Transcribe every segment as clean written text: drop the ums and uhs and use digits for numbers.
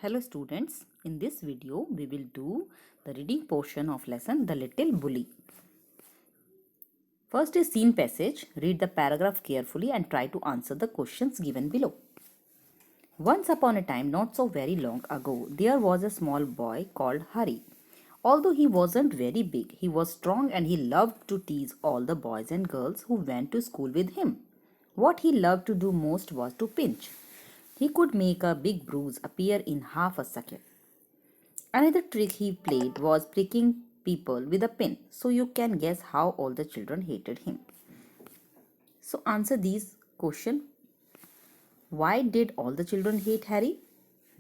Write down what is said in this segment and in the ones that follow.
Hello students, in this video we will do the reading portion of lesson The Little Bully. First is scene passage. Read the paragraph carefully and try to answer the questions given below. Once upon a time, not so very long ago, there was a small boy called Hari. Although he wasn't very big, he was strong and he loved to tease all the boys and girls who went to school with him. What he loved to do most was to pinch. He could make a big bruise appear in half a second. Another trick he played was pricking people with a pin, so you can guess how all the children hated him. So answer these questions. Why did all the children hate Harry?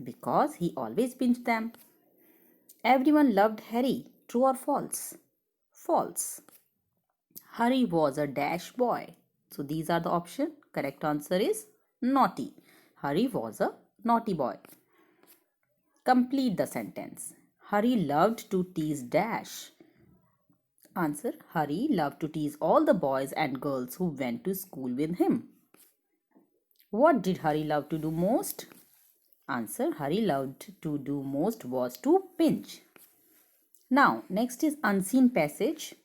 Because he always pinched them. Everyone loved Harry. True or false? False. Harry was a dash boy. So these are the options. Correct answer is naughty. Harry was a naughty boy. Complete the sentence. Hari loved to tease dash. Answer. Hari loved to tease all the boys and girls who went to school with him. What did Hari love to do most? Answer. Hari loved to do most was to pinch. Now, next is unseen passage.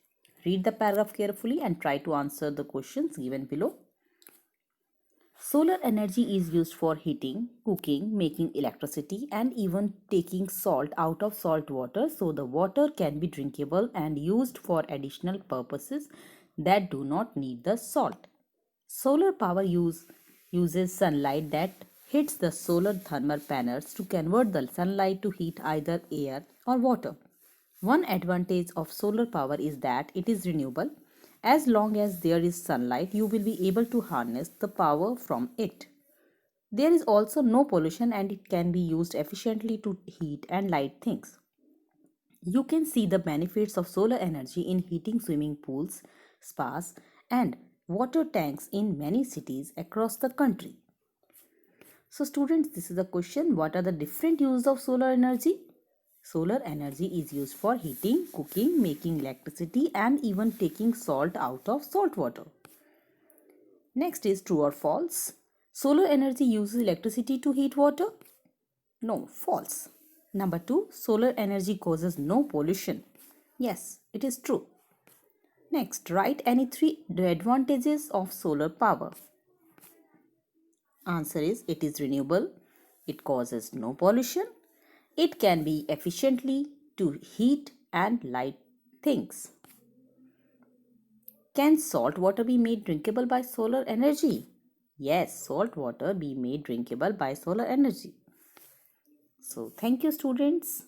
Read the paragraph carefully and try to answer the questions given below. Solar energy is used for heating, cooking, making electricity, and even taking salt out of salt water so the water can be drinkable and used for additional purposes that do not need the salt. Solar power uses sunlight that hits the solar thermal panels to convert the sunlight to heat either air or water. One advantage of solar power is that it is renewable. As long as there is sunlight, you will be able to harness the power from it. There is also no pollution and it can be used efficiently to heat and light things. You can see the benefits of solar energy in heating swimming pools, spas, and water tanks in many cities across the country. So students, this is the question. What are the different uses of solar energy? Solar energy is used for heating, cooking, making electricity, and even taking salt out of salt water. Next is true or false. Solar energy uses electricity to heat water? No, false. Number 2, solar energy causes no pollution. Yes, it is true. Next, write any 3 advantages of solar power. Answer is it is renewable, it causes no pollution, it can be efficiently to heat and light things. Can salt water be made drinkable by solar energy? Yes, salt water be made drinkable by solar energy. So thank you students.